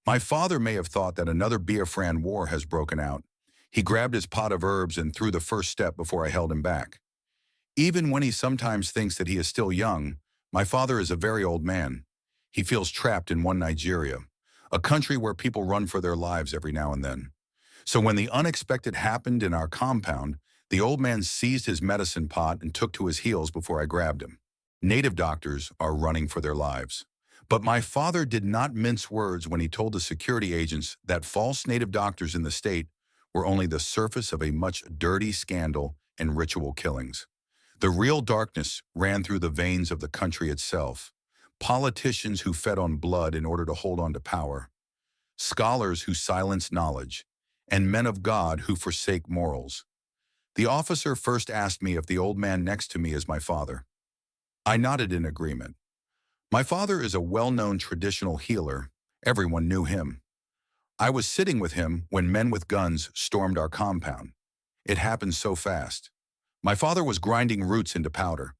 My father may have thought that another Biafran war has broken out. He grabbed his pot of herbs and threw the first step before I held him back. Even when he sometimes thinks that he is still young, my father is a very old man. He feels trapped in one Nigeria, a country where people run for their lives every now and then. So when the unexpected happened in our compound, the old man seized his medicine pot and took to his heels before I grabbed him. Native doctors are running for their lives. But my father did not mince words when he told the security agents that false native doctors in the state were only the surface of a much dirty scandal and ritual killings. The real darkness ran through the veins of the country itself. Politicians who fed on blood in order to hold on to power, scholars who silence knowledge, and men of God who forsake morals. The officer first asked me if the old man next to me is my father. I nodded in agreement. My father is a well-known traditional healer. Everyone knew him. I was sitting with him when men with guns stormed our compound. It happened so fast. My father was grinding roots into powder.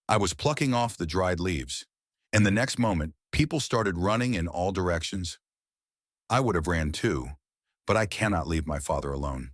I was plucking off the dried leaves. And the next moment, people started running in all directions. I would have ran too, but I cannot leave my father alone.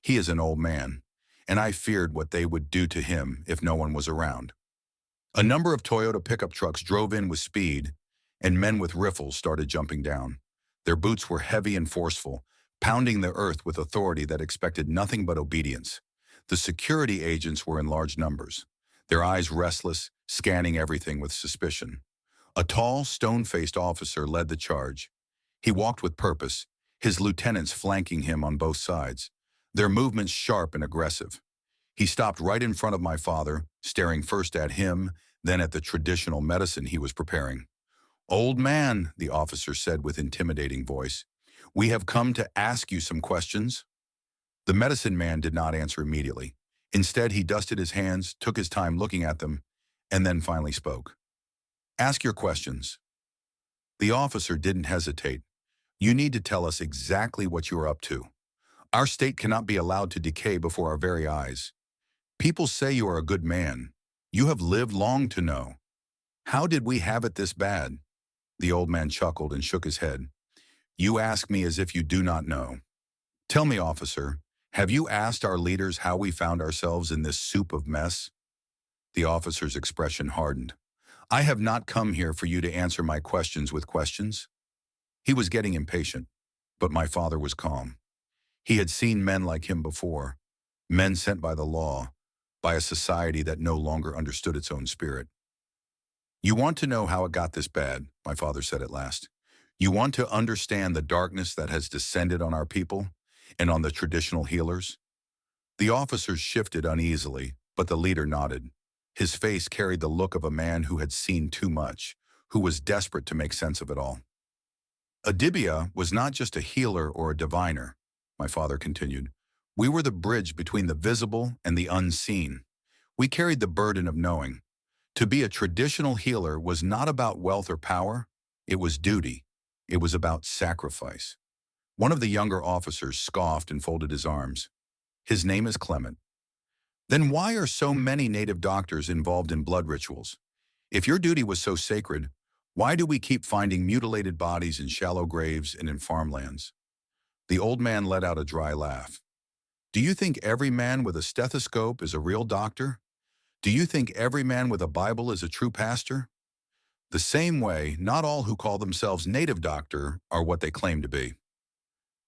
He is an old man, and I feared what they would do to him if no one was around. A number of Toyota pickup trucks drove in with speed, and men with riffles started jumping down. Their boots were heavy and forceful, pounding the earth with authority that expected nothing but obedience. The security agents were in large numbers, their eyes restless, scanning everything with suspicion. A tall, stone-faced officer led the charge. He walked with purpose, his lieutenants flanking him on both sides, their movements sharp and aggressive. He stopped right in front of my father, staring first at him, then at the traditional medicine he was preparing. "Old man," the officer said with intimidating voice, "we have come to ask you some questions." The medicine man did not answer immediately. Instead, he dusted his hands, took his time looking at them, and then finally spoke. "Ask your questions." The officer didn't hesitate. "You need to tell us exactly what you are up to. Our state cannot be allowed to decay before our very eyes. People say you are a good man. You have lived long to know. How did we have it this bad?" The old man chuckled and shook his head. "You ask me as if you do not know. Tell me, officer, have you asked our leaders how we found ourselves in this soup of mess?" The officer's expression hardened. "I have not come here for you to answer my questions with questions." He was getting impatient, but my father was calm. He had seen men like him before, men sent by the law, by a society that no longer understood its own spirit. "You want to know how it got this bad," my father said at last. "You want to understand the darkness that has descended on our people and on the traditional healers?" The officers shifted uneasily, but the leader nodded. His face carried the look of a man who had seen too much, who was desperate to make sense of it all. "A dibia was not just a healer or a diviner," my father continued. "We were the bridge between the visible and the unseen. We carried the burden of knowing. To be a traditional healer was not about wealth or power. It was duty. It was about sacrifice." One of the younger officers scoffed and folded his arms. "His name is Clement." "Then why are so many native doctors involved in blood rituals? If your duty was so sacred, why do we keep finding mutilated bodies in shallow graves and in farmlands?" The old man let out a dry laugh. "Do you think every man with a stethoscope is a real doctor? Do you think every man with a Bible is a true pastor? The same way, not all who call themselves native doctor are what they claim to be."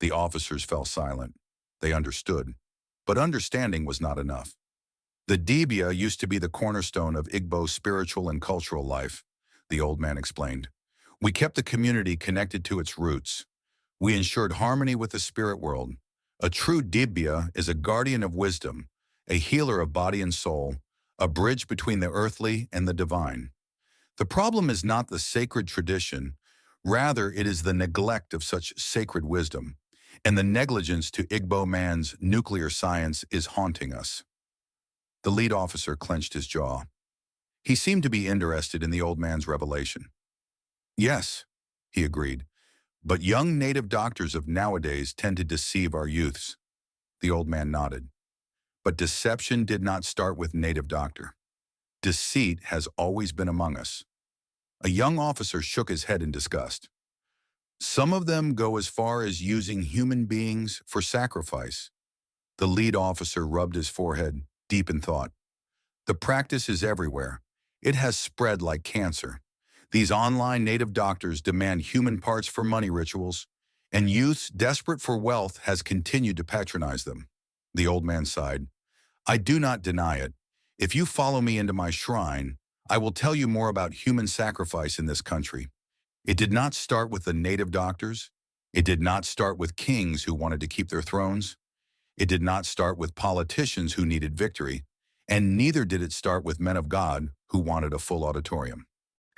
The officers fell silent. They understood. But understanding was not enough. "The dibia used to be the cornerstone of Igbo's spiritual and cultural life," the old man explained. "We kept the community connected to its roots. We ensured harmony with the spirit world. A true dibia is a guardian of wisdom, a healer of body and soul, a bridge between the earthly and the divine. The problem is not the sacred tradition, rather it is the neglect of such sacred wisdom, and the negligence to Igbo man's nuclear science is haunting us." The lead officer clenched his jaw. He seemed to be interested in the old man's revelation. "Yes," he agreed, "but young native doctors of nowadays tend to deceive our youths." The old man nodded. "But deception did not start with native doctor. Deceit has always been among us." A young officer shook his head in disgust. Some of them go as far as using human beings for sacrifice. The lead officer rubbed his forehead, deep in thought. The practice is everywhere. It has spread like cancer. These online native doctors demand human parts for money rituals, and youths desperate for wealth has continued to patronize them. The old man sighed. I do not deny it. If you follow me into my shrine, I will tell you more about human sacrifice in this country. It did not start with the native doctors. It did not start with kings who wanted to keep their thrones. It did not start with politicians who needed victory, and neither did it start with men of God who wanted a full auditorium.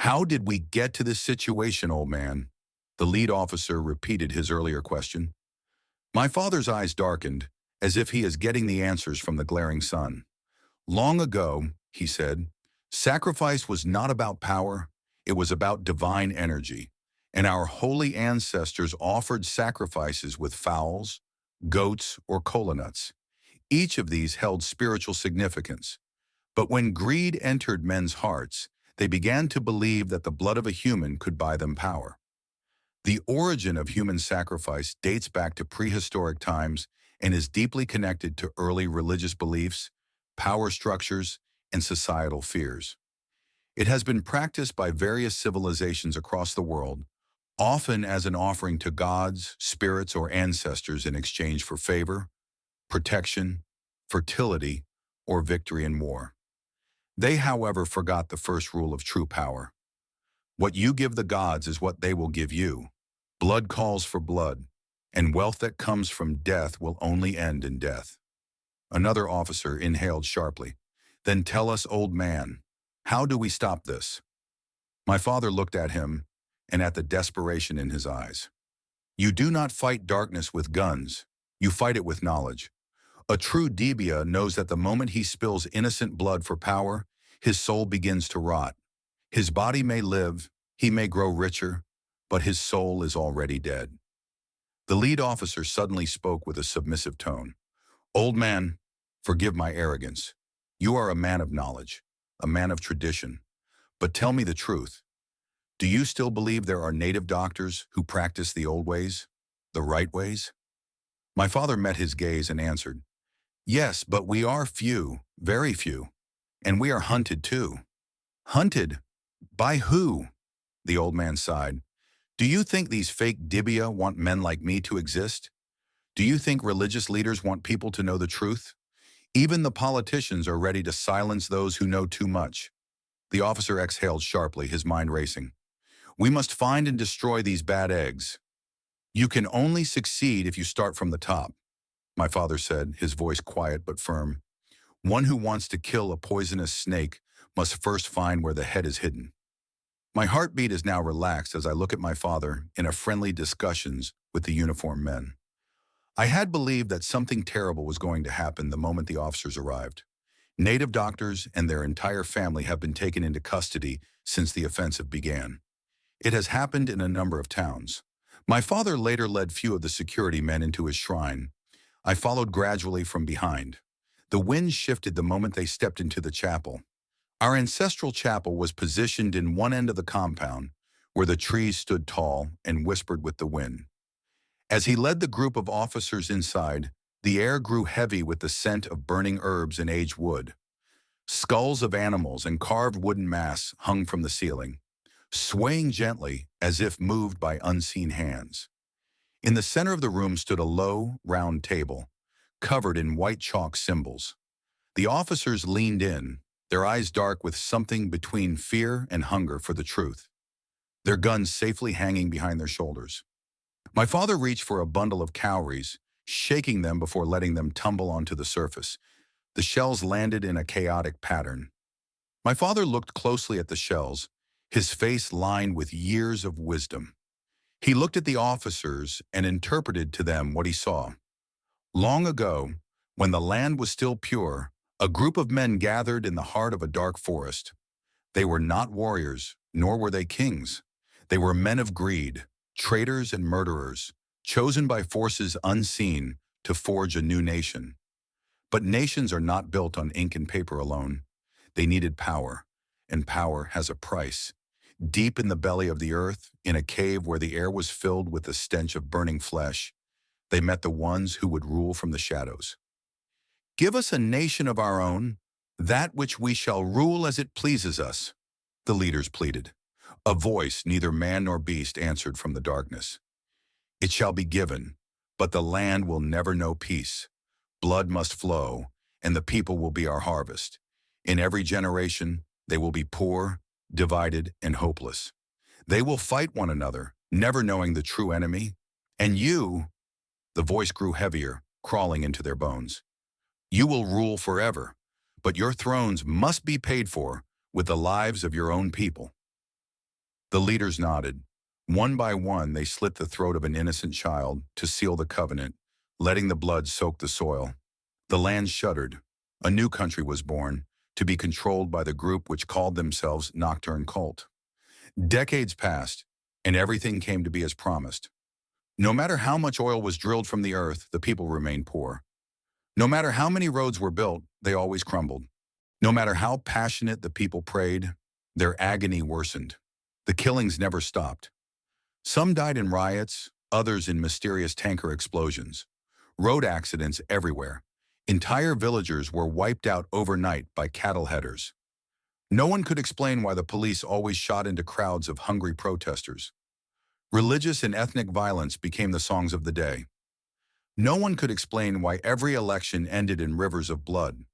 How did we get to this situation, old man? The lead officer repeated his earlier question. My father's eyes darkened, as if he is getting the answers from the glaring sun. Long ago, he said, sacrifice was not about power, it was about divine energy, and our holy ancestors offered sacrifices with fowls, goats, or kola nuts. Each of these held spiritual significance. But when greed entered men's hearts, they began to believe that the blood of a human could buy them power. The origin of human sacrifice dates back to prehistoric times and is deeply connected to early religious beliefs, power structures, and societal fears. It has been practiced by various civilizations across the world, often as an offering to gods, spirits, or ancestors in exchange for favor, protection, fertility, or victory in war. They, however, forgot the first rule of true power. What you give the gods is what they will give you. Blood calls for blood, and wealth that comes from death will only end in death. Another officer inhaled sharply. Then tell us, old man, how do we stop this? My father looked at him and at the desperation in his eyes. You do not fight darkness with guns. You fight it with knowledge. A true dibia knows that the moment he spills innocent blood for power, his soul begins to rot. His body may live, he may grow richer, but his soul is already dead. The lead officer suddenly spoke with a submissive tone. Old man, forgive my arrogance. You are a man of knowledge, a man of tradition. But tell me the truth. Do you still believe there are native doctors who practice the old ways, the right ways? My father met his gaze and answered, yes, but we are few, very few, and we are hunted too. Hunted? By who? The old man sighed. Do you think these fake dibia want men like me to exist? Do you think religious leaders want people to know the truth? Even the politicians are ready to silence those who know too much. The officer exhaled sharply, his mind racing. We must find and destroy these bad eggs. You can only succeed if you start from the top, my father said, his voice quiet but firm. One who wants to kill a poisonous snake must first find where the head is hidden. My heartbeat is now relaxed as I look at my father in a friendly discussions with the uniformed men. I had believed that something terrible was going to happen the moment the officers arrived. Native doctors and their entire family have been taken into custody since the offensive began. It has happened in a number of towns. My father later led few of the security men into his shrine. I followed gradually from behind. The wind shifted the moment they stepped into the chapel. Our ancestral chapel was positioned in one end of the compound, where the trees stood tall and whispered with the wind. As he led the group of officers inside, the air grew heavy with the scent of burning herbs and aged wood. Skulls of animals and carved wooden masks hung from the ceiling, swaying gently as if moved by unseen hands. In the center of the room stood a low, round table, covered in white chalk symbols. The officers leaned in, their eyes dark with something between fear and hunger for the truth, their guns safely hanging behind their shoulders. My father reached for a bundle of cowries, shaking them before letting them tumble onto the surface. The shells landed in a chaotic pattern. My father looked closely at the shells, his face lined with years of wisdom. He looked at the officers and interpreted to them what he saw. Long ago, when the land was still pure, a group of men gathered in the heart of a dark forest. They were not warriors, nor were they kings. They were men of greed, traitors and murderers, chosen by forces unseen to forge a new nation. But nations are not built on ink and paper alone. They needed power, and power has a price. Deep in the belly of the earth, in a cave where the air was filled with the stench of burning flesh, they met the ones who would rule from the shadows. Give us a nation of our own, that which we shall rule as it pleases us, the leaders pleaded. A voice neither man nor beast answered from the darkness. It shall be given, but the land will never know peace. Blood must flow, and the people will be our harvest. In every generation, they will be poor, divided, and hopeless. They will fight one another, never knowing the true enemy. And you, the voice grew heavier, crawling into their bones. You will rule forever, but your thrones must be paid for with the lives of your own people. The leaders nodded. One by one, they slit the throat of an innocent child to seal the covenant, letting the blood soak the soil. The land shuddered. A new country was born, to be controlled by the group which called themselves Nocturne cult. Decades passed, and everything came to be as promised. No matter how much oil was drilled from the earth, the people remained poor. No matter how many roads were built, they always crumbled. No matter how passionate the people prayed, their agony worsened. The killings never stopped. Some died in riots, others in mysterious tanker explosions. Road accidents everywhere. Entire villagers were wiped out overnight by cattle headers. No one could explain why the police always shot into crowds of hungry protesters. Religious and ethnic violence became the songs of the day. No one could explain why every election ended in rivers of blood.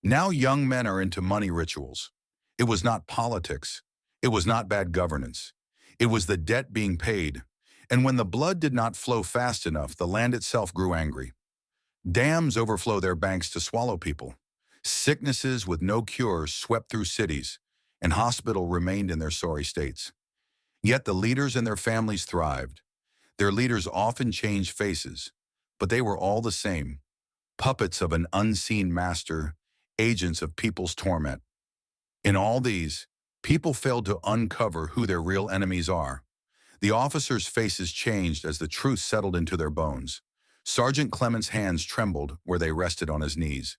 Now young men are into money rituals. It was not politics. It was not bad governance. It was the debt being paid. And when the blood did not flow fast enough, the land itself grew angry. Dams overflow their banks to swallow people. Sicknesses with no cure swept through cities, and hospitals remained in their sorry states. Yet the leaders and their families thrived. Their leaders often changed faces, but they were all the same, puppets of an unseen master, agents of people's torment. In all these, people failed to uncover who their real enemies are. The officers' faces changed as the truth settled into their bones. Sergeant Clement's hands trembled where they rested on his knees.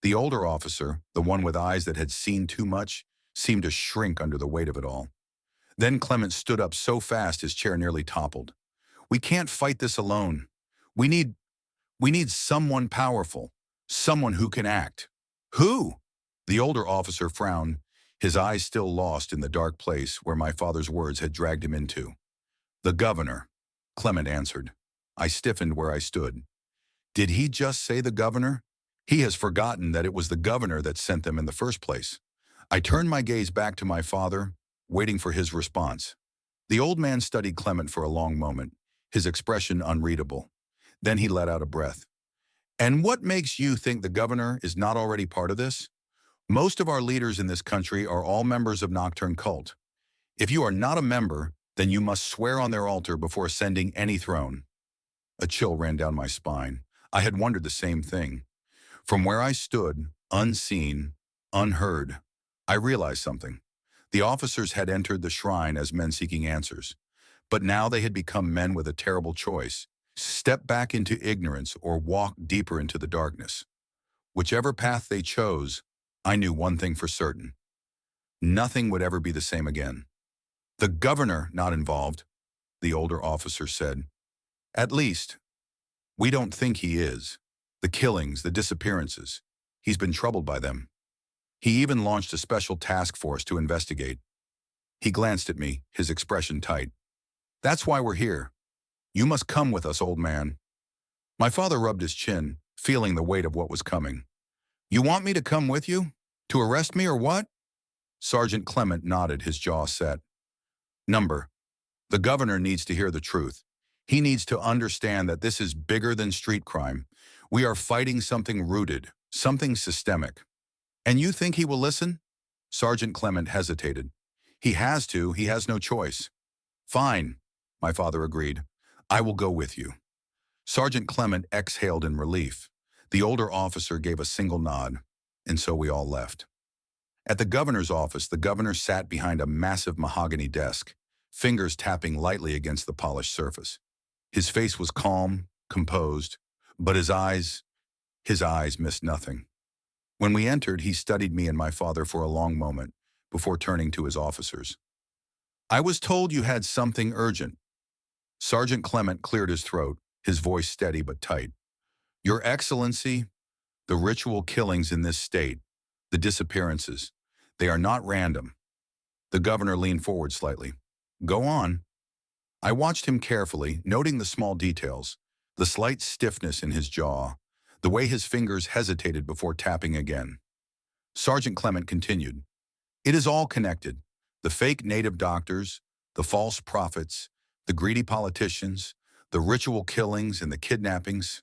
The older officer, the one with eyes that had seen too much, seemed to shrink under the weight of it all. Then Clement stood up so fast his chair nearly toppled. We can't fight this alone. We need someone powerful, someone who can act. Who? The older officer frowned, his eyes still lost in the dark place where my father's words had dragged him into. The governor, Clement answered. I stiffened where I stood. Did he just say the governor? He has forgotten that it was the governor that sent them in the first place. I turned my gaze back to my father, waiting for his response. The old man studied Clement for a long moment, his expression unreadable. Then he let out a breath. And what makes you think the governor is not already part of this? Most of our leaders in this country are all members of Nocturne cult. If you are not a member, then you must swear on their altar before ascending any throne. A chill ran down my spine. I had wondered the same thing. From where I stood, unseen, unheard, I realized something. The officers had entered the shrine as men seeking answers. But now they had become men with a terrible choice. Step back into ignorance or walk deeper into the darkness. Whichever path they chose, I knew one thing for certain. Nothing would ever be the same again. The governor not involved, the older officer said. At least, we don't think he is. The killings, the disappearances, he's been troubled by them. He even launched a special task force to investigate. He glanced at me, his expression tight. That's why we're here. You must come with us, old man. My father rubbed his chin, feeling the weight of what was coming. You want me to come with you? To arrest me or what? Sergeant Clement nodded, his jaw set. The governor needs to hear the truth. He needs to understand that this is bigger than street crime. We are fighting something rooted, something systemic. And you think he will listen? Sergeant Clement hesitated. He has to, he has no choice. Fine, my father agreed. I will go with you. Sergeant Clement exhaled in relief. The older officer gave a single nod, and so we all left. At the governor's office, the governor sat behind a massive mahogany desk, fingers tapping lightly against the polished surface. His face was calm, composed, but his eyes missed nothing. When we entered, he studied me and my father for a long moment before turning to his officers. I was told you had something urgent. Sergeant Clement cleared his throat, his voice steady but tight. Your Excellency, the ritual killings in this state, the disappearances, they are not random. The governor leaned forward slightly. Go on. I watched him carefully, noting the small details, the slight stiffness in his jaw, the way his fingers hesitated before tapping again. Sergeant Clement continued. It is all connected. The fake native doctors, the false prophets, the greedy politicians, the ritual killings and the kidnappings.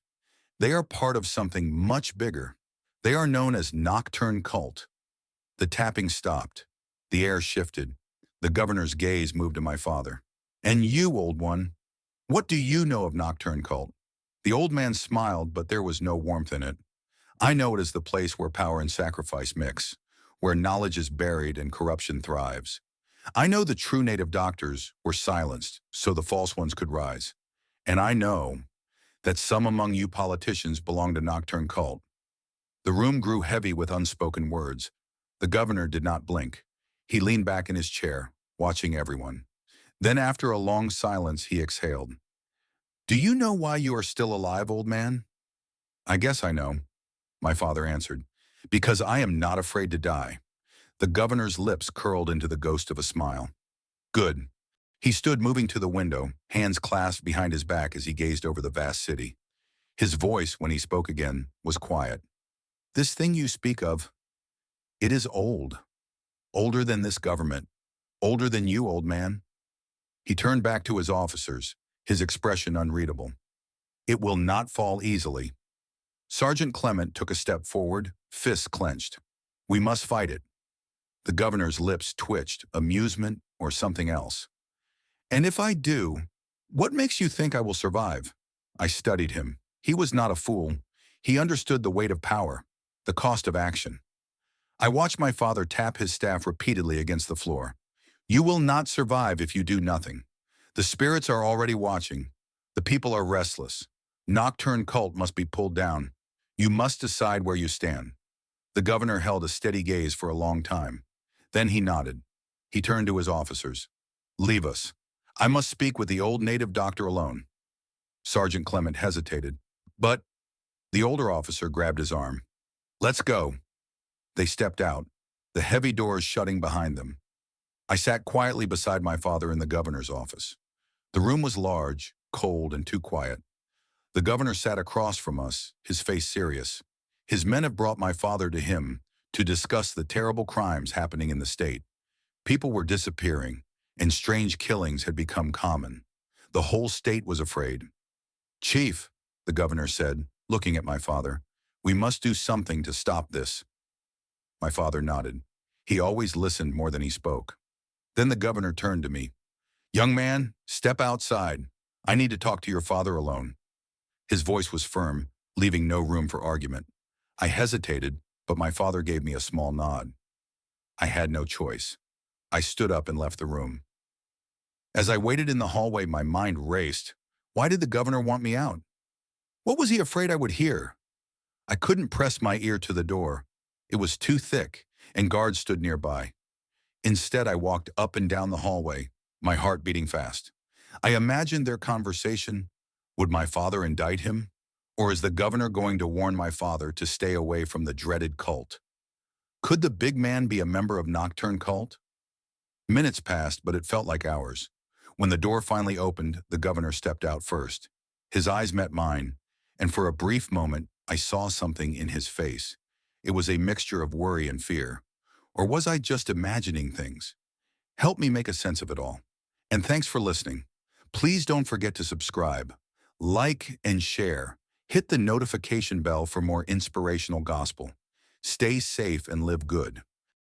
They are part of something much bigger. They are known as Nocturne cult. The tapping stopped. The air shifted. The governor's gaze moved to my father. And you, old one, what do you know of Nocturne cult? The old man smiled, but there was no warmth in it. I know it as the place where power and sacrifice mix, where knowledge is buried and corruption thrives. I know the true native doctors were silenced so the false ones could rise. And I know that some among you politicians belong to Nocturne cult. The room grew heavy with unspoken words. The governor did not blink. He leaned back in his chair, watching everyone. Then after a long silence, he exhaled. Do you know why you are still alive, old man? I guess I know, my father answered. Because I am not afraid to die. The governor's lips curled into the ghost of a smile. Good. He stood moving to the window, hands clasped behind his back as he gazed over the vast city. His voice, when he spoke again, was quiet. This thing you speak of, it is old. Older than this government. Older than you, old man. He turned back to his officers, his expression unreadable. It will not fall easily. Sergeant Clement took a step forward, fists clenched. We must fight it. The governor's lips twitched, amusement or something else. And if I do, what makes you think I will survive? I studied him. He was not a fool. He understood the weight of power, the cost of action. I watched my father tap his staff repeatedly against the floor. You will not survive if you do nothing. The spirits are already watching. The people are restless. Nocturne cult must be pulled down. You must decide where you stand. The governor held a steady gaze for a long time. Then he nodded. He turned to his officers. Leave us. I must speak with the old native doctor alone. Sergeant Clement hesitated. But the older officer grabbed his arm. Let's go. They stepped out, the heavy doors shutting behind them. I sat quietly beside my father in the governor's office. The room was large, cold, and too quiet. The governor sat across from us, his face serious. His men have brought my father to him to discuss the terrible crimes happening in the state. People were disappearing, and strange killings had become common. The whole state was afraid. Chief, the governor said, looking at my father, we must do something to stop this. My father nodded. He always listened more than he spoke. Then the governor turned to me. Young man, step outside. I need to talk to your father alone. His voice was firm, leaving no room for argument. I hesitated, but my father gave me a small nod. I had no choice. I stood up and left the room. As I waited in the hallway, my mind raced. Why did the governor want me out? What was he afraid I would hear? I couldn't press my ear to the door. It was too thick, and guards stood nearby. Instead, I walked up and down the hallway, my heart beating fast. I imagined their conversation. Would my father indict him? Or is the governor going to warn my father to stay away from the dreaded cult? Could the big man be a member of Nocturne cult? Minutes passed, but it felt like hours. When the door finally opened, the governor stepped out first. His eyes met mine, and for a brief moment, I saw something in his face. It was a mixture of worry and fear. Or was I just imagining things? Help me make a sense of it all. And thanks for listening. Please don't forget to subscribe, like, and share. Hit the notification bell for more inspirational gospel. Stay safe and live good.